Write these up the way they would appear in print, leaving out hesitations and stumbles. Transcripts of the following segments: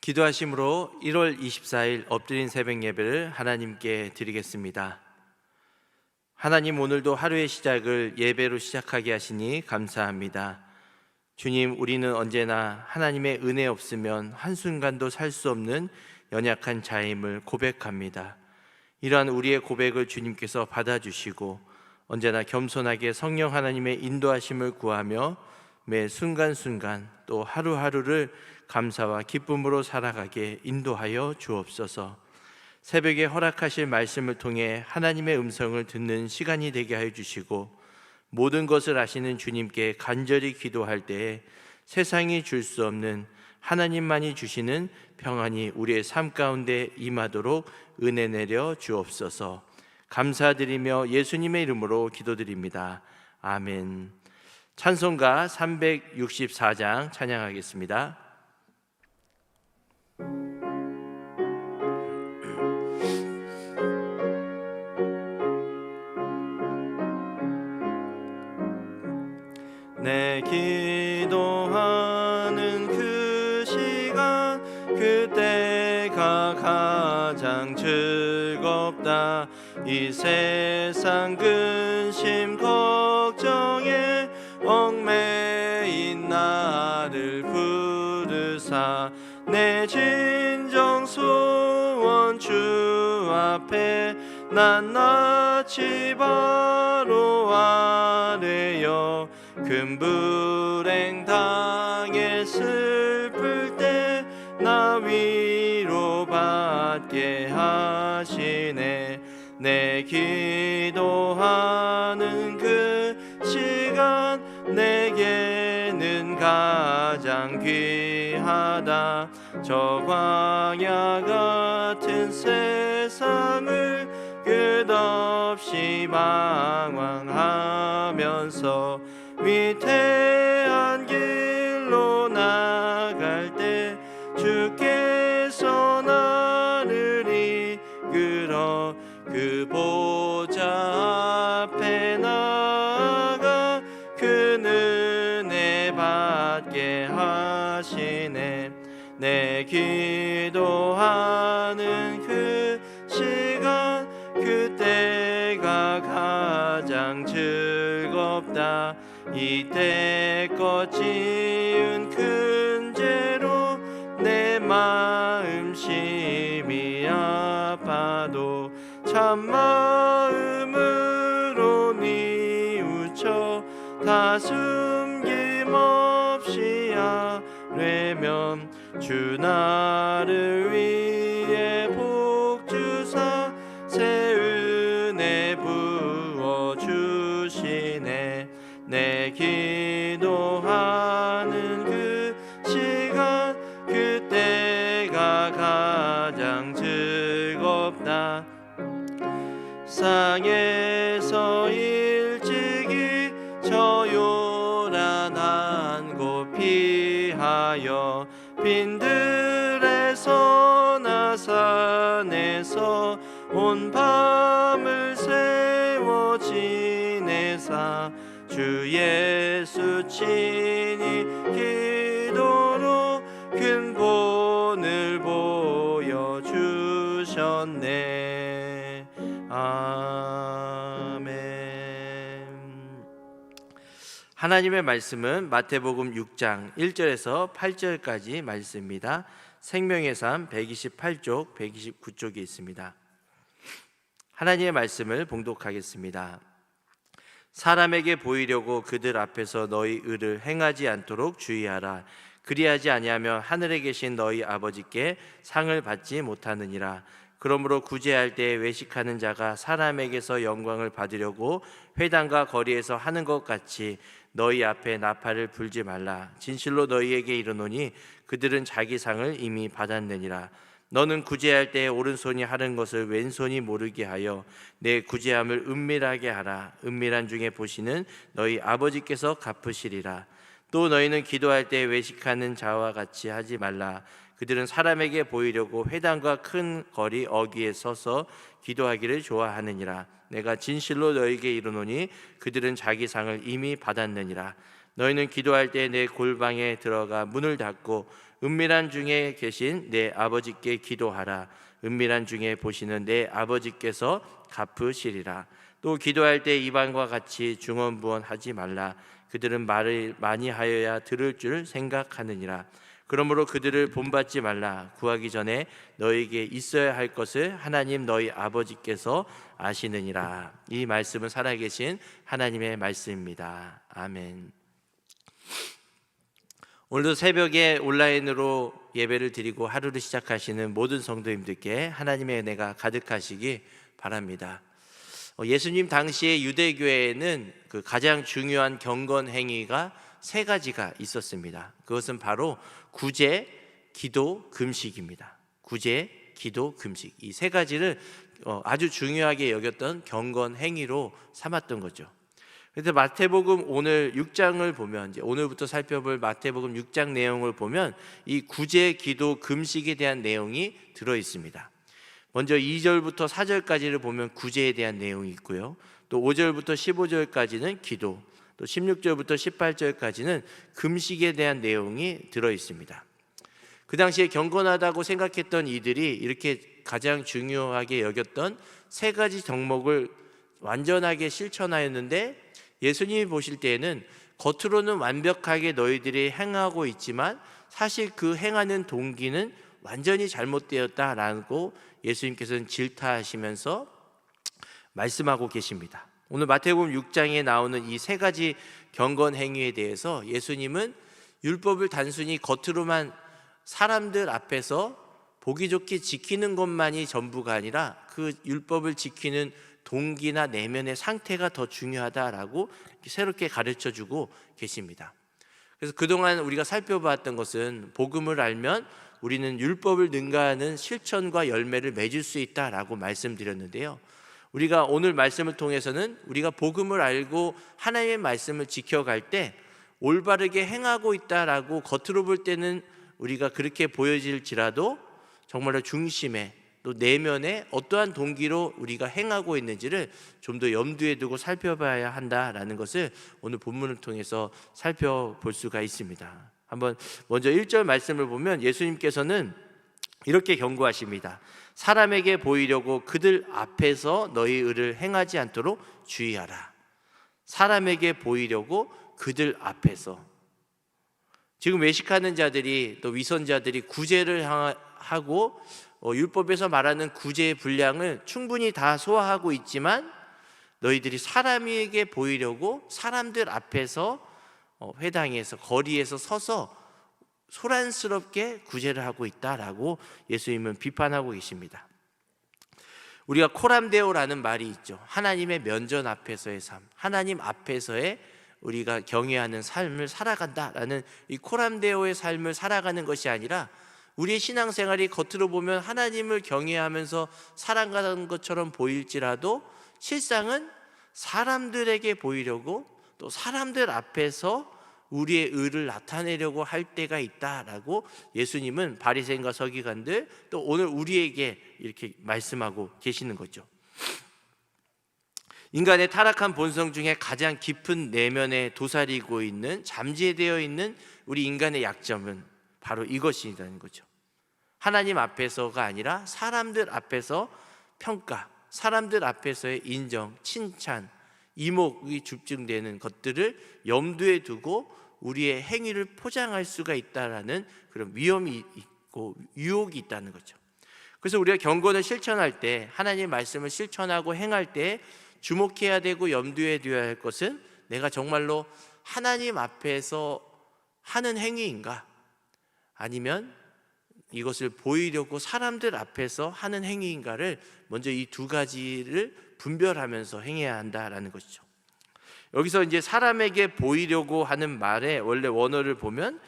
기도하심으로 1월 24일 엎드린 새벽 예배를 하나님께 드리겠습니다. 하나님, 오늘도 하루의 시작을 예배로 시작하게 하시니 감사합니다. 주님, 우리는 언제나 하나님의 은혜 없으면 한순간도 살 수 없는 연약한 자임을 고백합니다. 이러한 우리의 고백을 주님께서 받아주시고 언제나 겸손하게 성령 하나님의 인도하심을 구하며 매 순간순간 또 하루하루를 감사와 기쁨으로 살아가게 인도하여 주옵소서. 새벽에 허락하실 말씀을 통해 하나님의 음성을 듣는 시간이 되게 하여 주시고, 모든 것을 아시는 주님께 간절히 기도할 때에 세상이 줄 수 없는 하나님만이 주시는 평안이 우리의 삶 가운데 임하도록 은혜 내려 주옵소서. 감사드리며 예수님의 이름으로 기도드립니다. 아멘. 찬송가 364장 찬양하겠습니다. 내 기도하는 그 시간, 그때가 가장 즐겁다. 이 세상 근심 걱정에 얽매인 나를 부르사 내 진정 소원 주 앞에 낱낱이 바로 아뢰어 큰 불행 당해 슬플 때 나 위로받게 하시네. 내 기도하는 그 시간 내게는 가장 귀하다. 저 광야 같은 세상을 끝없이 방황하면서 위태한 길로 나갈 때 주께서 나를 이끌어 그 보좌 앞에 나아가 그 은혜 받게 하시네. 내 기도하는 그 시간, 그때가 가장 즐겁다. 이때껏 지은 큰 죄로 내 마음 심히 아파도 참마음으로 뉘우쳐 다 숨김없이 아뢰면 주 나를 위해 복 주사 새 은혜 부어주시네. 내 기도하는 그 시간, 그때가 가장 즐겁다. 상에서 일찍이 저 요란한 곳 피하여 빈들에서 나산에서 온 밤을 세워 지내사 주 예수 친히 기도로 큰 본을 보여주셨네. 아멘. 하나님의 말씀은 마태복음 6장 1절에서 8절까지 말씀입니다. 생명의 삶 128쪽, 129쪽에 있습니다. 하나님의 말씀을 봉독하겠습니다. 사람에게 보이려고 그들 앞에서 너희 의를 행하지 않도록 주의하라. 그리하지 아니하면 하늘에 계신 너희 아버지께 상을 받지 못하느니라. 그러므로 구제할 때 외식하는 자가 사람에게서 영광을 받으려고 회당과 거리에서 하는 것 같이 너희 앞에 나팔을 불지 말라. 진실로 너희에게 이르노니 그들은 자기 상을 이미 받았느니라. 너는 구제할 때 오른손이 하는 것을 왼손이 모르게 하여 내 구제함을 은밀하게 하라. 은밀한 중에 보시는 너희 아버지께서 갚으시리라. 또 너희는 기도할 때 외식하는 자와 같이 하지 말라. 그들은 사람에게 보이려고 회당과 큰 거리 어귀에 서서 기도하기를 좋아하느니라. 내가 진실로 너희에게 이르노니 그들은 자기 상을 이미 받았느니라. 너희는 기도할 때 내 골방에 들어가 문을 닫고 은밀한 중에 계신 내 아버지께 기도하라. 은밀한 중에 보시는 내 아버지께서 갚으시리라. 또 기도할 때 이방과 같이 중언부언하지 말라. 그들은 말을 많이 하여야 들을 줄 생각하느니라. 그러므로 그들을 본받지 말라. 구하기 전에 너에게 있어야 할 것을 하나님 너희 아버지께서 아시느니라. 이 말씀은 살아계신 하나님의 말씀입니다. 아멘. 오늘도 새벽에 온라인으로 예배를 드리고 하루를 시작하시는 모든 성도님들께 하나님의 은혜가 가득하시기 바랍니다. 예수님 당시의 유대교회에는 그 가장 중요한 경건 행위가 세 가지가 있었습니다. 그것은 바로 구제, 기도, 금식입니다. 구제, 기도, 금식. 이 세 가지를 아주 중요하게 여겼던 경건 행위로 삼았던 거죠. 그래서 마태복음 오늘 6장을 보면, 이제 오늘부터 살펴볼 마태복음 6장 내용을 보면 이 구제, 기도, 금식에 대한 내용이 들어 있습니다. 먼저 2절부터 4절까지를 보면 구제에 대한 내용이 있고요. 또 5절부터 15절까지는 기도, 또 16절부터 18절까지는 금식에 대한 내용이 들어 있습니다. 그 당시에 경건하다고 생각했던 이들이 이렇게 가장 중요하게 여겼던 세 가지 덕목을 완전하게 실천하였는데, 예수님이 보실 때에는 겉으로는 완벽하게 너희들이 행하고 있지만 사실 그 행하는 동기는 완전히 잘못되었다라고 예수님께서는 질타하시면서 말씀하고 계십니다. 오늘 마태복음 6장에 나오는 이 세 가지 경건 행위에 대해서 예수님은 율법을 단순히 겉으로만 사람들 앞에서 보기 좋게 지키는 것만이 전부가 아니라 그 율법을 지키는 동기나 내면의 상태가 더 중요하다라고 새롭게 가르쳐주고 계십니다. 그래서 그동안 우리가 살펴봤던 것은 복음을 알면 우리는 율법을 능가하는 실천과 열매를 맺을 수 있다라고 말씀드렸는데요. 우리가 오늘 말씀을 통해서는 우리가 복음을 알고 하나님의 말씀을 지켜갈 때 올바르게 행하고 있다라고 겉으로 볼 때는 우리가 그렇게 보여질지라도 정말로 중심에 또 내면에 어떠한 동기로 우리가 행하고 있는지를 좀 더 염두에 두고 살펴봐야 한다라는 것을 오늘 본문을 통해서 살펴볼 수가 있습니다. 한번 먼저 1절 말씀을 보면 예수님께서는 이렇게 경고하십니다. 사람에게 보이려고 그들 앞에서 너희 의를 행하지 않도록 주의하라. 사람에게 보이려고 그들 앞에서. 지금 외식하는 자들이 또 위선자들이 구제를 하고 율법에서 말하는 구제의 분량을 충분히 다 소화하고 있지만 너희들이 사람에게 보이려고 사람들 앞에서 회당에서 거리에서 서서 소란스럽게 구제를 하고 있다라고 예수님은 비판하고 계십니다. 우리가 코람데오라는 말이 있죠. 하나님의 면전 앞에서의 삶, 하나님 앞에서의 우리가 경외하는 삶을 살아간다라는 이 코람데오의 삶을 살아가는 것이 아니라 우리의 신앙생활이 겉으로 보면 하나님을 경외하면서 살아가는 것처럼 보일지라도 실상은 사람들에게 보이려고 또 사람들 앞에서 우리의 의를 나타내려고 할 때가 있다라고 예수님은 바리새인과 서기관들 또 오늘 우리에게 이렇게 말씀하고 계시는 거죠. 인간의 타락한 본성 중에 가장 깊은 내면에 도사리고 있는 잠재되어 있는 우리 인간의 약점은 바로 이것이라는 거죠. 하나님 앞에서가 아니라 사람들 앞에서 평가, 사람들 앞에서의 인정, 칭찬, 이목이 집중되는 것들을 염두에 두고 우리의 행위를 포장할 수가 있다라는 그런 위험이 있고 유혹이 있다는 거죠. 그래서 우리가 경건을 실천할 때, 하나님의 말씀을 실천하고 행할 때 주목해야 되고 염두에 두어야 할 것은 내가 정말로 하나님 앞에서 하는 행위인가, 아니면 이것을 보이려고 사람들 앞에서 하는 행위인가를 먼저 이 두 가지를 분별하면서 행해야 한다라는 것이죠. 여기서 이제 사람에게 보이려고 하는 말의 원래 원어를 보면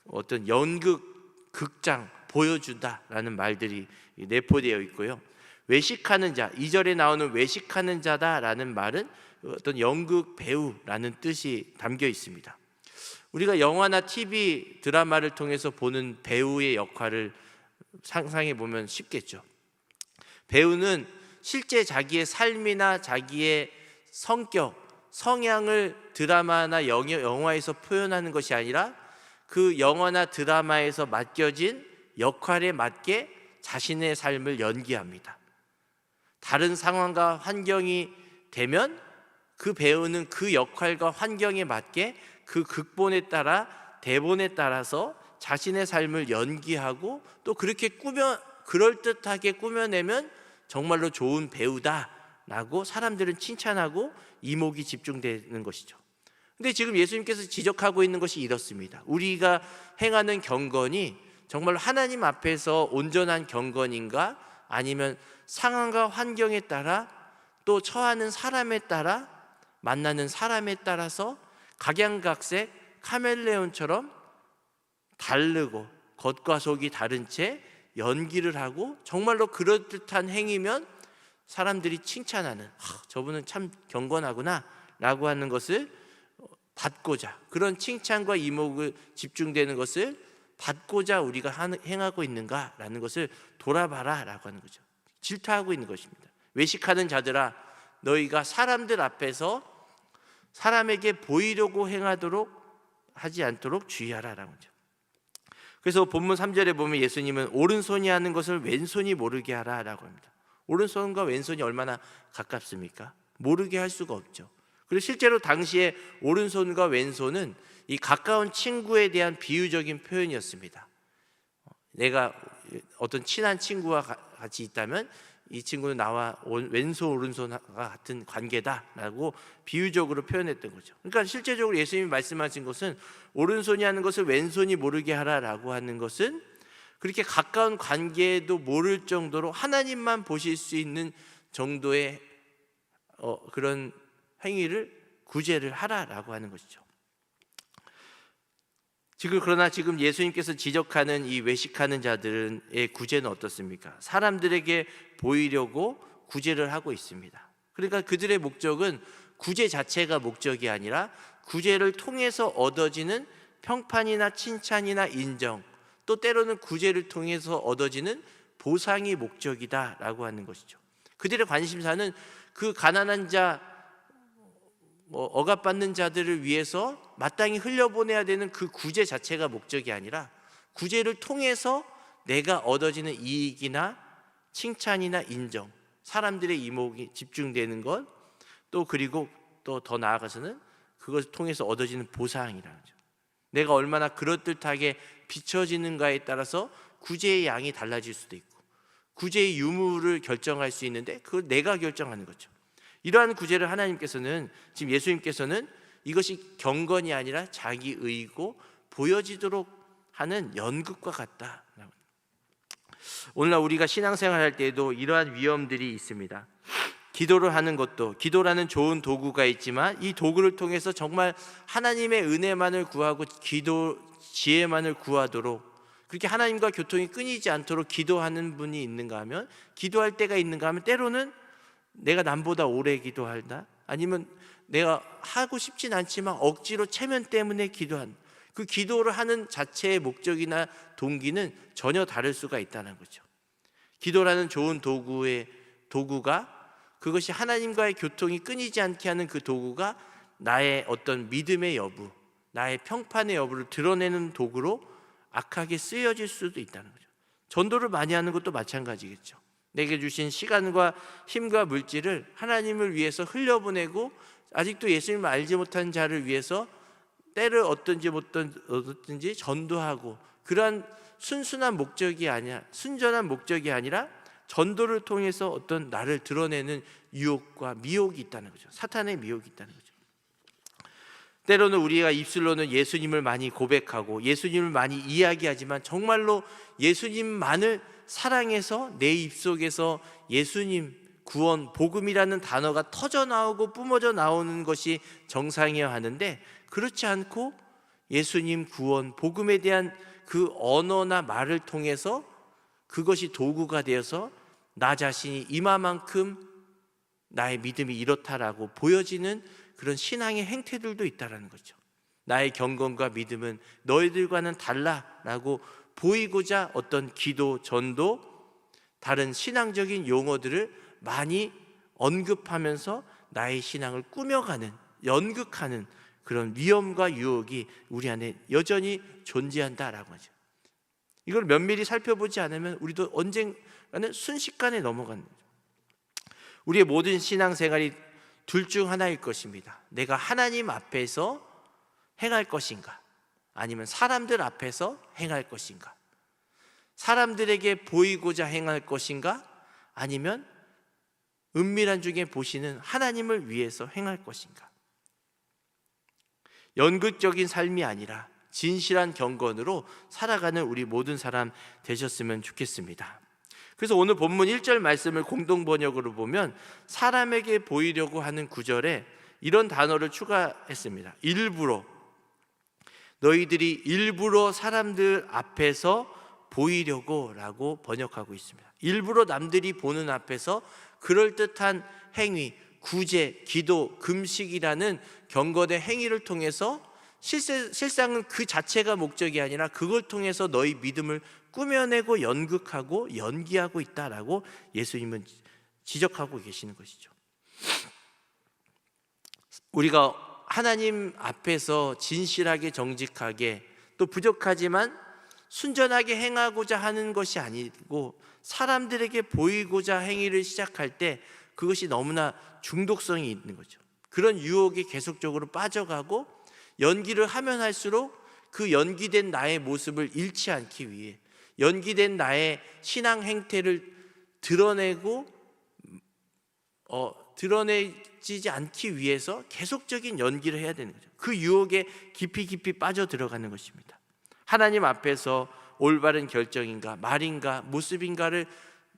어떤 연극, 극장, 보여준다라는 말들이 내포되어 있고요. 외식하는 자, 2절에 나오는 외식하는 자다라는 말은 어떤 연극 배우라는 뜻이 담겨 있습니다. 우리가 영화나 TV 드라마를 통해서 보는 배우의 역할을 상상해 보면 쉽겠죠. 배우는 실제 자기의 삶이나 자기의 성격, 성향을 드라마나 영화에서 표현하는 것이 아니라 그 영화나 드라마에서 맡겨진 역할에 맞게 자신의 삶을 연기합니다. 다른 상황과 환경이 되면 그 배우는 그 역할과 환경에 맞게 그 극본에 따라 대본에 따라서 자신의 삶을 연기하고 또 그렇게 그럴듯하게 꾸며내면 정말로 좋은 배우다라고 사람들은 칭찬하고 이목이 집중되는 것이죠. 근데 지금 예수님께서 지적하고 있는 것이 이렇습니다. 우리가 행하는 경건이 정말 하나님 앞에서 온전한 경건인가, 아니면 상황과 환경에 따라 또 처하는 사람에 따라 만나는 사람에 따라서 각양각색 카멜레온처럼 다르고 겉과 속이 다른 채 연기를 하고 정말로 그럴듯한 행위면 사람들이 칭찬하는, 저분은 참 경건하구나 라고 하는 것을 받고자, 그런 칭찬과 이목을 집중되는 것을 받고자 우리가 행하고 있는가라는 것을 돌아봐라 라고 하는 거죠. 질타하고 있는 것입니다. 외식하는 자들아, 너희가 사람들 앞에서 사람에게 보이려고 행하도록 하지 않도록 주의하라 라고 하죠. 그래서 본문 3절에 보면 예수님은 오른손이 하는 것을 왼손이 모르게 하라 라고 합니다. 오른손과 왼손이 얼마나 가깝습니까? 모르게 할 수가 없죠. 그리고 실제로 당시에 오른손과 왼손은 이 가까운 친구에 대한 비유적인 표현이었습니다. 내가 어떤 친한 친구와 같이 있다면 이 친구는 나와 왼손 오른손과 같은 관계다라고 비유적으로 표현했던 거죠. 그러니까 실제적으로 예수님이 말씀하신 것은 오른손이 하는 것을 왼손이 모르게 하라라고 하는 것은 그렇게 가까운 관계도 모를 정도로 하나님만 보실 수 있는 정도의 그런 행위를 구제를 하라라고 하는 것이죠. 그러나 지금 예수님께서 지적하는 이 외식하는 자들의 구제는 어떻습니까? 사람들에게 보이려고 구제를 하고 있습니다. 그러니까 그들의 목적은 구제 자체가 목적이 아니라 구제를 통해서 얻어지는 평판이나 칭찬이나 인정, 또 때로는 구제를 통해서 얻어지는 보상이 목적이다라고 하는 것이죠. 그들의 관심사는 그 가난한 자, 억압받는 자들을 위해서 마땅히 흘려보내야 되는 그 구제 자체가 목적이 아니라 구제를 통해서 내가 얻어지는 이익이나 칭찬이나 인정, 사람들의 이목이 집중되는 것, 또 그리고 또 더 나아가서는 그것을 통해서 얻어지는 보상이라는 거죠. 내가 얼마나 그럴듯하게 비춰지는가에 따라서 구제의 양이 달라질 수도 있고 구제의 유무를 결정할 수 있는데 그걸 내가 결정하는 거죠. 이러한 구제를 하나님께서는, 지금 예수님께서는 이것이 경건이 아니라 자기 의고 보여지도록 하는 연극과 같다. 오늘날 우리가 신앙생활 할 때에도 이러한 위험들이 있습니다. 기도를 하는 것도, 기도라는 좋은 도구가 있지만 이 도구를 통해서 정말 하나님의 은혜만을 구하고 기도 지혜만을 구하도록, 그렇게 하나님과 교통이 끊이지 않도록 기도하는 분이 있는가 하면, 기도할 때가 있는가 하면 때로는 내가 남보다 오래 기도한다, 아니면 내가 하고 싶진 않지만 억지로 체면 때문에 기도한, 그 기도를 하는 자체의 목적이나 동기는 전혀 다를 수가 있다는 거죠. 기도라는 좋은 도구가, 그것이 하나님과의 교통이 끊이지 않게 하는 그 도구가 나의 어떤 믿음의 여부, 나의 평판의 여부를 드러내는 도구로 악하게 쓰여질 수도 있다는 거죠. 전도를 많이 하는 것도 마찬가지겠죠. 내게 주신 시간과 힘과 물질을 하나님을 위해서 흘려보내고 아직도 예수님을 알지 못한 자를 위해서 때를 얻든지 전도하고, 그러한 순전한 목적이 아니라 전도를 통해서 어떤 나를 드러내는 유혹과 미혹이 있다는 거죠. 사탄의 미혹이 있다는 거죠. 때로는 우리가 입술로는 예수님을 많이 고백하고 예수님을 많이 이야기하지만 정말로 예수님만을 사랑해서 내 입속에서 예수님, 구원, 복음이라는 단어가 터져 나오고 뿜어져 나오는 것이 정상이어야 하는데, 그렇지 않고 예수님, 구원, 복음에 대한 그 언어나 말을 통해서 그것이 도구가 되어서 나 자신이 이마만큼 나의 믿음이 이렇다라고 보여지는 그런 신앙의 행태들도 있다는 거죠. 나의 경건과 믿음은 너희들과는 달라라고 보이고자 어떤 기도, 전도, 다른 신앙적인 용어들을 많이 언급하면서 나의 신앙을 꾸며가는, 연극하는 그런 위험과 유혹이 우리 안에 여전히 존재한다라고 하죠. 이걸 면밀히 살펴보지 않으면 우리도 언젠가는 순식간에 넘어가는 거죠. 우리의 모든 신앙생활이 둘 중 하나일 것입니다. 내가 하나님 앞에서 행할 것인가, 아니면 사람들 앞에서 행할 것인가. 사람들에게 보이고자 행할 것인가, 아니면 은밀한 중에 보시는 하나님을 위해서 행할 것인가. 연극적인 삶이 아니라 진실한 경건으로 살아가는 우리 모든 사람 되셨으면 좋겠습니다. 그래서 오늘 본문 1절 말씀을 공동 번역으로 보면 사람에게 보이려고 하는 구절에 이런 단어를 추가했습니다. 일부러, 너희들이 일부러 사람들 앞에서 보이려고 라고 번역하고 있습니다. 일부러 남들이 보는 앞에서 그럴듯한 행위, 구제, 기도, 금식이라는 경건의 행위를 통해서 실상은 그 자체가 목적이 아니라 그걸 통해서 너희 믿음을 꾸며내고 연극하고 연기하고 있다라고 예수님은 지적하고 계시는 것이죠. 우리가 하나님 앞에서 진실하게 정직하게 또 부족하지만 순전하게 행하고자 하는 것이 아니고 사람들에게 보이고자 행위를 시작할 때 그것이 너무나 중독성이 있는 거죠. 그런 유혹에 계속적으로 빠져가고 연기를 하면 할수록 그 연기된 나의 모습을 잃지 않기 위해, 연기된 나의 신앙 행태를 드러내지 않기 위해서 계속적인 연기를 해야 되는 거죠. 그 유혹에 깊이 빠져 들어가는 것입니다. 하나님 앞에서 올바른 결정인가 말인가 모습인가를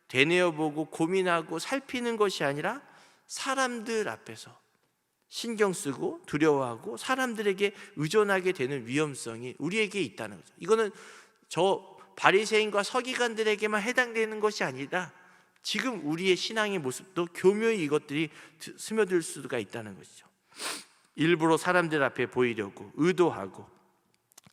되뇌어보고 고민하고 살피는 것이 아니라 사람들 앞에서 신경 쓰고 두려워하고 사람들에게 의존하게 되는 위험성이 우리에게 있다는 거죠. 이거는 저 바리새인과 서기관들에게만 해당되는 것이 아니라 지금 우리의 신앙의 모습도 교묘히 이것들이 스며들 수가 있다는 것이죠. 일부러 사람들 앞에 보이려고 의도하고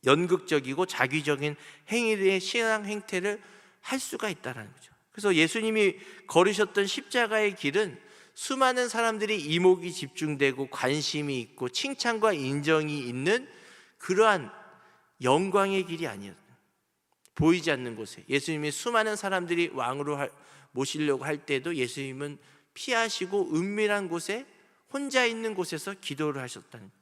연극적이고 자기적인 행위의 신앙 행태를 할 수가 있다는 거죠. 그래서 예수님이 걸으셨던 십자가의 길은 수많은 사람들이 이목이 집중되고 관심이 있고 칭찬과 인정이 있는 그러한 영광의 길이 아니었어요. 보이지 않는 곳에 예수님이 수많은 사람들이 왕으로 모시려고 할 때도 예수님은 피하시고 은밀한 곳에 혼자 있는 곳에서 기도를 하셨다는 거예요.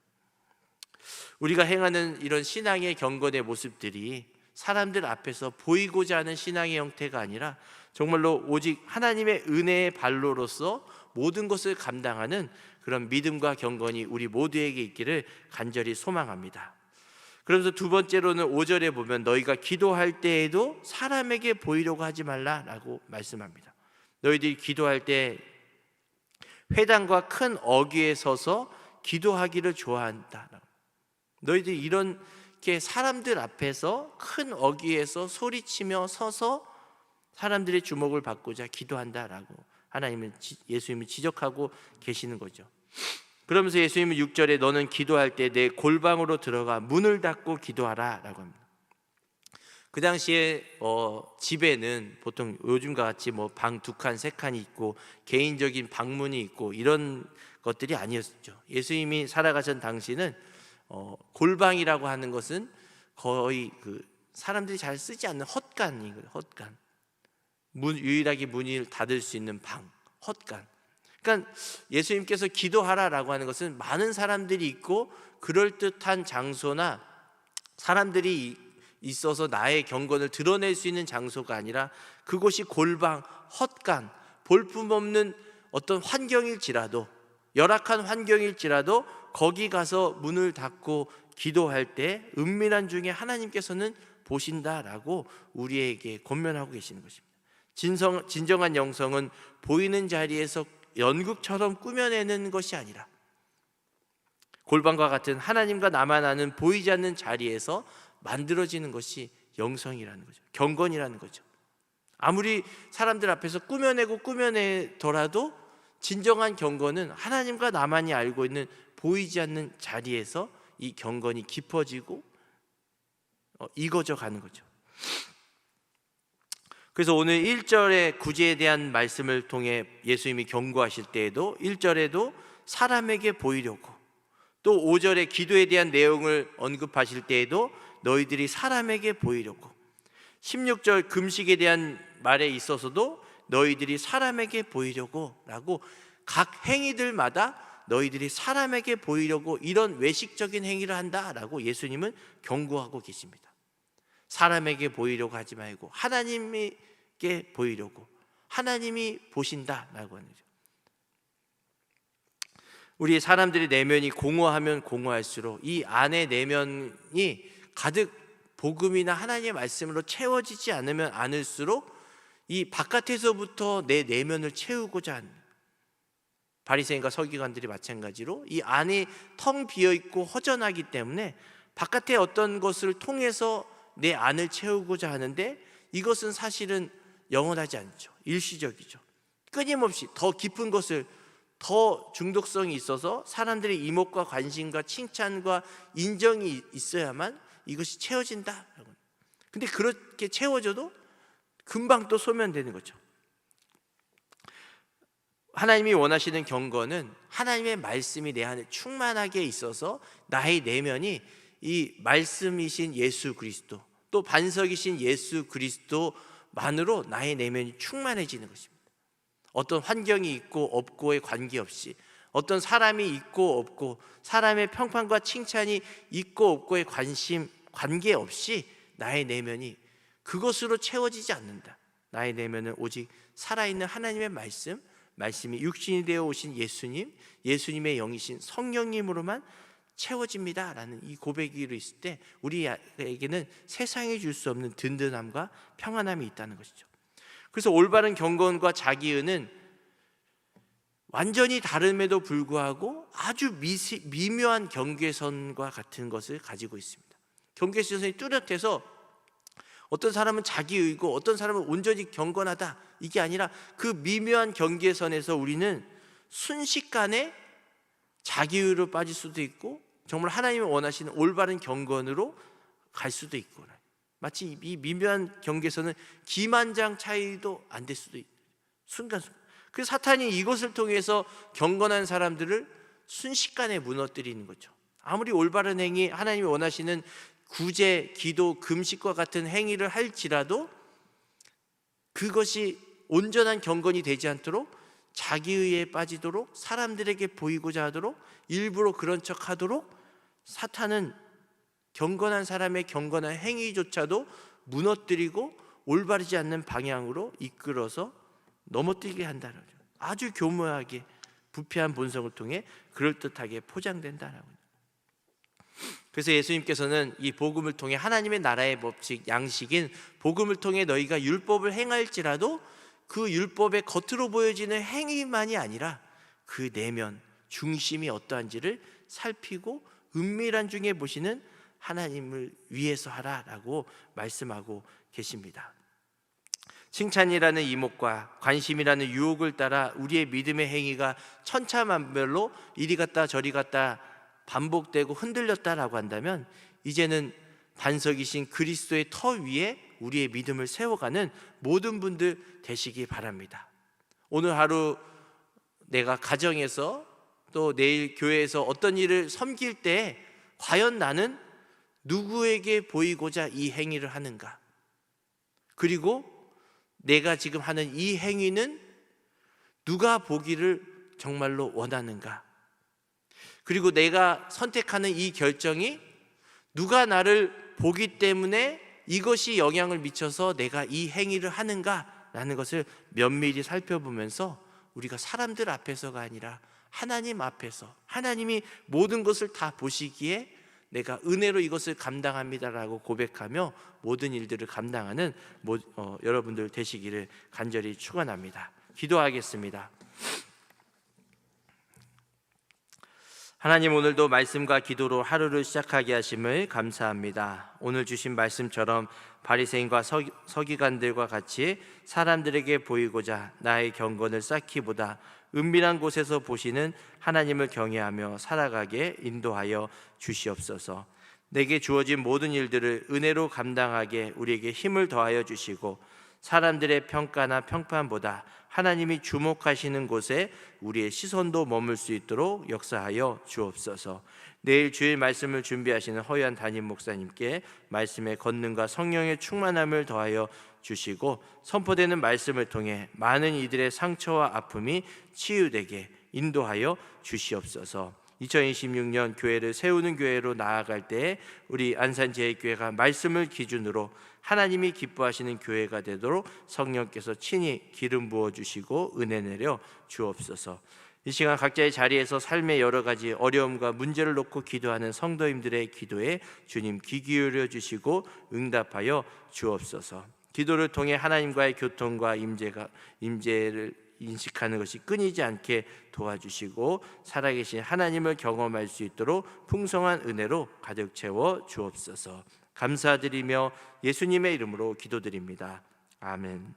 우리가 행하는 이런 신앙의 경건의 모습들이 사람들 앞에서 보이고자 하는 신앙의 형태가 아니라 정말로 오직 하나님의 은혜의 발로로서 모든 것을 감당하는 그런 믿음과 경건이 우리 모두에게 있기를 간절히 소망합니다. 그러면서 두 번째로는 5절에 보면 너희가 기도할 때에도 사람에게 보이려고 하지 말라라고 말씀합니다. 너희들이 기도할 때 회당과 큰 어귀에 서서 기도하기를 좋아한다. 너희들이 이렇게 사람들 앞에서 큰 어귀에서 소리치며 서서 사람들의 주목을 받고자 기도한다라고 예수님이 지적하고 계시는 거죠. 그러면서 예수님은 6절에 너는 기도할 때 내 골방으로 들어가 문을 닫고 기도하라 라고 합니다. 그 당시에 집에는 보통 요즘과 같이 방 2칸, 3칸이 있고 개인적인 방문이 있고 이런 것들이 아니었죠. 예수님이 살아가신 당시는 골방이라고 하는 것은 거의 사람들이 잘 쓰지 않는 헛간이거든요. 헛간. 유일하게 문을 닫을 수 있는 방, 헛간. 그러니까 예수님께서 기도하라라고 하는 것은 많은 사람들이 있고 그럴듯한 장소나 사람들이 있어서 나의 경건을 드러낼 수 있는 장소가 아니라 그곳이 골방, 헛간, 볼품없는 어떤 환경일지라도, 열악한 환경일지라도 거기 가서 문을 닫고 기도할 때 은밀한 중에 하나님께서는 보신다라고 우리에게 권면하고 계시는 것입니다. 진정한 영성은 보이는 자리에서 연극처럼 꾸며내는 것이 아니라 골방과 같은 하나님과 나만 아는 보이지 않는 자리에서 만들어지는 것이 영성이라는 거죠. 경건이라는 거죠. 아무리 사람들 앞에서 꾸며내더라도 진정한 경건은 하나님과 나만이 알고 있는 보이지 않는 자리에서 이 경건이 깊어지고 익어져 가는 거죠. 그래서 오늘 1절의 구제에 대한 말씀을 통해 예수님이 경고하실 때에도 1절에도 사람에게 보이려고 또 5절에 기도에 대한 내용을 언급하실 때에도 너희들이 사람에게 보이려고, 16절 금식에 대한 말에 있어서도 너희들이 사람에게 보이려고 라고 각 행위들마다 너희들이 사람에게 보이려고 이런 외식적인 행위를 한다라고 예수님은 경고하고 계십니다. 사람에게 보이려고 하지 말고 하나님께 보이려고, 하나님이 보신다라고 하는 거죠. 우리 사람들의 내면이 공허하면 공허할수록 이 안의 내면이 가득 복음이나 하나님의 말씀으로 채워지지 않으면 않을수록 이 바깥에서부터 내 내면을 채우고자 하는, 바리새인과 서기관들이 마찬가지로 이 안이 텅 비어 있고 허전하기 때문에 바깥의 어떤 것을 통해서 내 안을 채우고자 하는데, 이것은 사실은 영원하지 않죠. 일시적이죠. 끊임없이 더 깊은 것을, 더 중독성이 있어서 사람들의 이목과 관심과 칭찬과 인정이 있어야만 이것이 채워진다. 근데 그렇게 채워져도 금방 또 소멸되는 거죠. 하나님이 원하시는 경건은 하나님의 말씀이 내 안에 충만하게 있어서 나의 내면이 이 말씀이신 예수 그리스도, 또 반석이신 예수 그리스도만으로 나의 내면이 충만해지는 것입니다. 어떤 환경이 있고 없고에 관계없이, 어떤 사람이 있고 없고, 사람의 평판과 칭찬이 있고 없고에 관계없이 나의 내면이 그것으로 채워지지 않는다. 나의 내면은 오직 살아있는 하나님의 말씀이 육신이 되어 오신 예수님, 예수님의 영이신 성령님으로만 채워집니다 라는 이 고백이 있을 때 우리에게는 세상에 줄 수 없는 든든함과 평안함이 있다는 것이죠. 그래서 올바른 경건과 자기의는 완전히 다름에도 불구하고 아주 미묘한 경계선과 같은 것을 가지고 있습니다. 경계선이 뚜렷해서 어떤 사람은 자기의고 어떤 사람은 온전히 경건하다, 이게 아니라 그 미묘한 경계선에서 우리는 순식간에 자기의로 빠질 수도 있고 정말 하나님이 원하시는 올바른 경건으로 갈 수도 있고, 마치 이 미묘한 경계선은 기만장 차이도 안 될 수도 있고, 순간순간. 그래서 사탄이 이것을 통해서 경건한 사람들을 순식간에 무너뜨리는 거죠. 아무리 올바른 행위, 하나님이 원하시는 구제, 기도, 금식과 같은 행위를 할지라도 그것이 온전한 경건이 되지 않도록 자기의에 빠지도록, 사람들에게 보이고자 하도록, 일부러 그런 척 하도록 사탄은 경건한 사람의 경건한 행위조차도 무너뜨리고 올바르지 않는 방향으로 이끌어서 넘어뜨리게 한다는 거죠. 아주 교묘하게 부패한 본성을 통해 그럴듯하게 포장된다라고. 그래서 예수님께서는 이 복음을 통해 하나님의 나라의 법칙, 양식인 복음을 통해 너희가 율법을 행할지라도 그 율법의 겉으로 보여지는 행위만이 아니라 그 내면 중심이 어떠한지를 살피고 은밀한 중에 보시는 하나님을 위해서 하라라고 말씀하고 계십니다. 칭찬이라는 이목과 관심이라는 유혹을 따라 우리의 믿음의 행위가 천차만별로 이리 갔다 저리 갔다 반복되고 흔들렸다라고 한다면, 이제는 반석이신 그리스도의 터 위에 우리의 믿음을 세워가는 모든 분들 되시기 바랍니다. 오늘 하루 내가 가정에서 또 내일 교회에서 어떤 일을 섬길 때 과연 나는 누구에게 보이고자 이 행위를 하는가? 그리고 내가 지금 하는 이 행위는 누가 보기를 정말로 원하는가? 그리고 내가 선택하는 이 결정이 누가 나를 보기 때문에 이것이 영향을 미쳐서 내가 이 행위를 하는가라는 것을 면밀히 살펴보면서 우리가 사람들 앞에서가 아니라 하나님 앞에서, 하나님이 모든 것을 다 보시기에 내가 은혜로 이것을 감당합니다라고 고백하며 모든 일들을 감당하는 여러분들 되시기를 간절히 축원합니다. 기도하겠습니다. 하나님, 오늘도 말씀과 기도로 하루를 시작하게 하심을 감사합니다. 오늘 주신 말씀처럼 바리새인과 서기관들과 같이 사람들에게 보이고자 나의 경건을 쌓기보다 은밀한 곳에서 보시는 하나님을 경외하며 살아가게 인도하여 주시옵소서. 내게 주어진 모든 일들을 은혜로 감당하게 우리에게 힘을 더하여 주시고 사람들의 평가나 평판보다 하나님이 주목하시는 곳에 우리의 시선도 머물 수 있도록 역사하여 주옵소서. 내일 주일 말씀을 준비하시는 허연 담임 목사님께 말씀의 권능과 성령의 충만함을 더하여 주시고, 선포되는 말씀을 통해 많은 이들의 상처와 아픔이 치유되게 인도하여 주시옵소서. 2026년 교회를 세우는 교회로 나아갈 때 우리 안산제일교회가 말씀을 기준으로 하나님이 기뻐하시는 교회가 되도록 성령께서 친히 기름 부어주시고 은혜 내려 주옵소서. 이 시간 각자의 자리에서 삶의 여러 가지 어려움과 문제를 놓고 기도하는 성도님들의 기도에 주님 귀 기울여 주시고 응답하여 주옵소서. 기도를 통해 하나님과의 교통과 임재를 인식하는 것이 끊이지 않게 도와주시고 살아계신 하나님을 경험할 수 있도록 풍성한 은혜로 가득 채워 주옵소서. 감사드리며 예수님의 이름으로 기도드립니다. 아멘.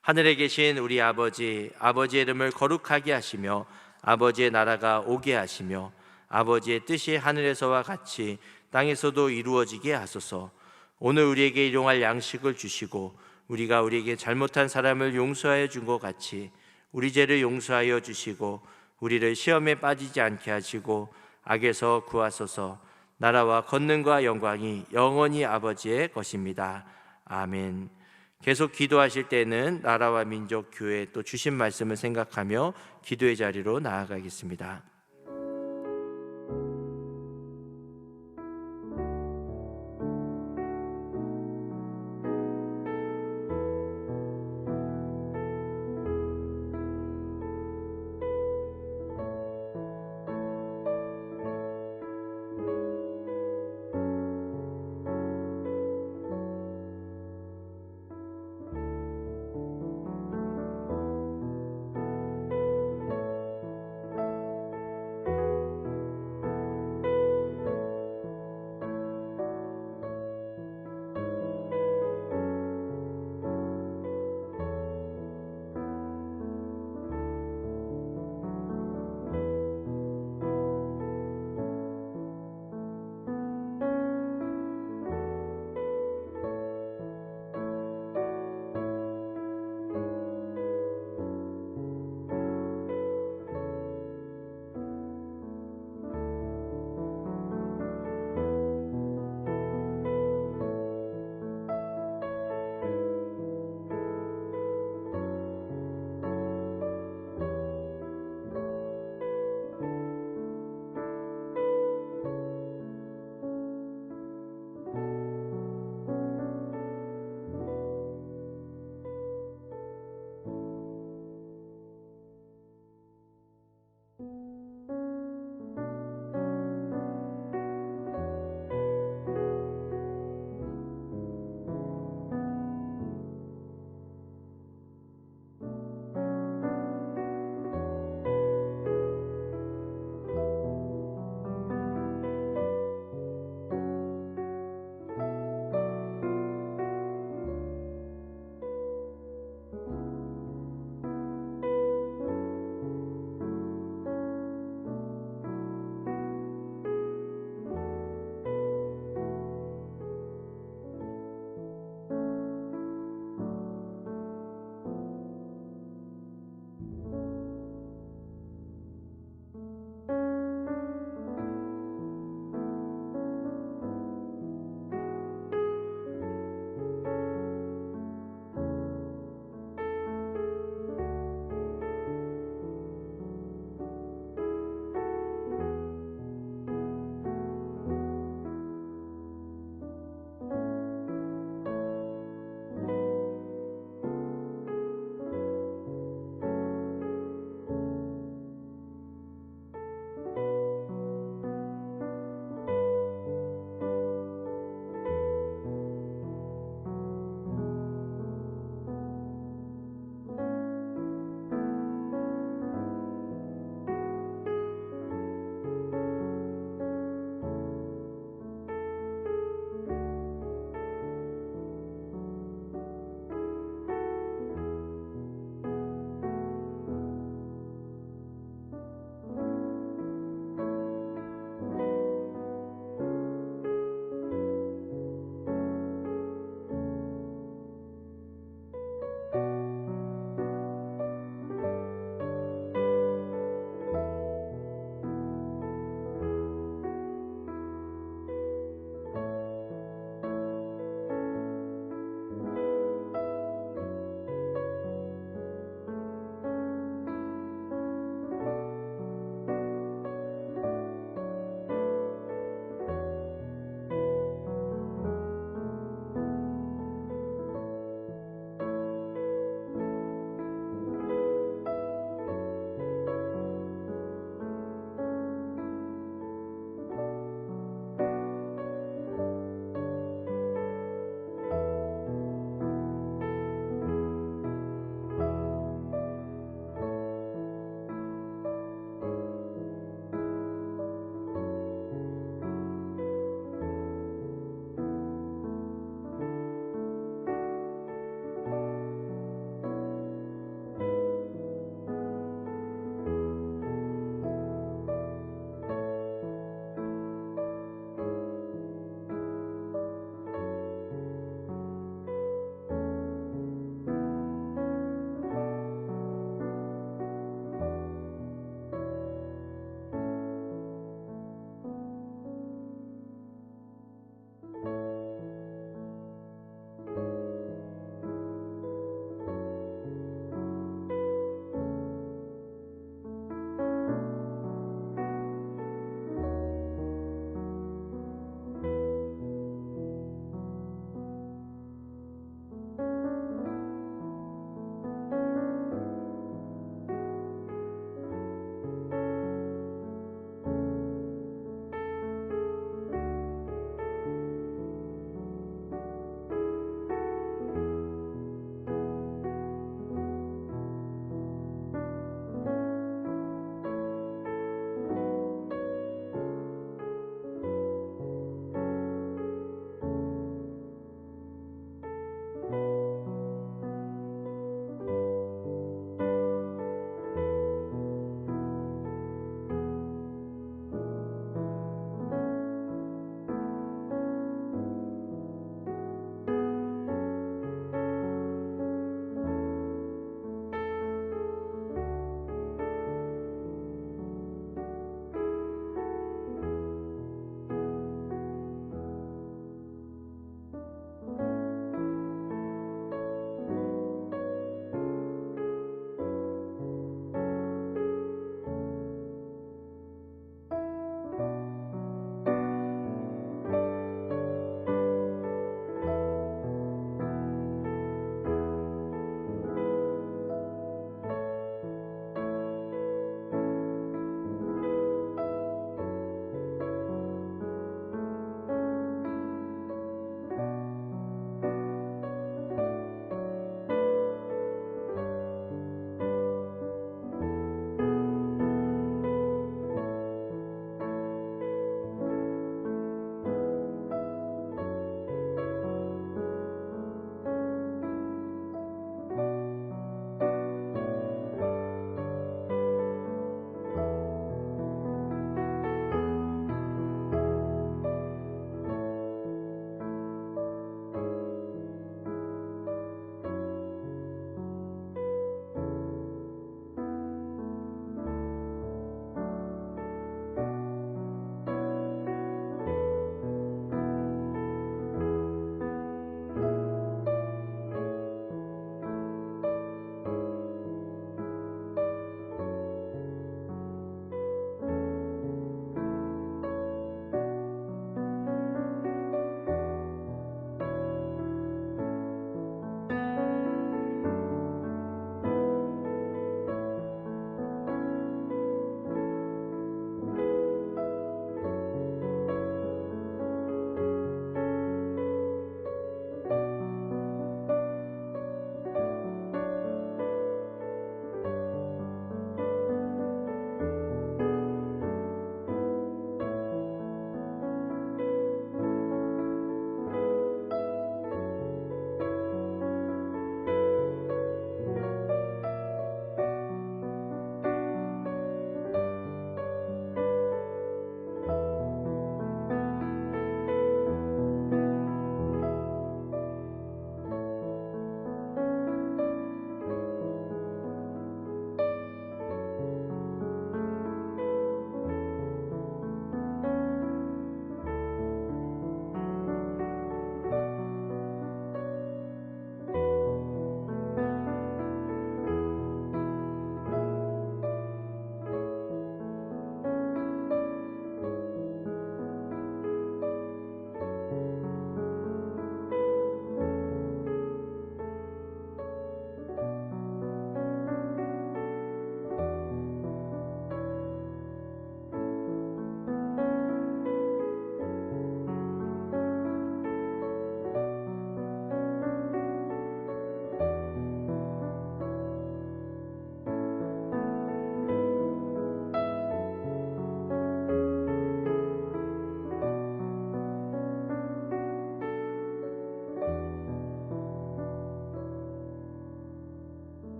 하늘에 계신 우리 아버지, 아버지의 이름을 거룩하게 하시며 아버지의 나라가 오게 하시며 아버지의 뜻이 하늘에서와 같이 땅에서도 이루어지게 하소서. 오늘 우리에게 일용할 양식을 주시고 우리가 우리에게 잘못한 사람을 용서하여 준 것 같이 우리 죄를 용서하여 주시고 우리를 시험에 빠지지 않게 하시고 악에서 구하소서. 나라와 권능과 영광이 영원히 아버지의 것입니다. 아멘. 계속 기도하실 때는 나라와 민족, 교회 또 주신 말씀을 생각하며 기도의 자리로 나아가겠습니다.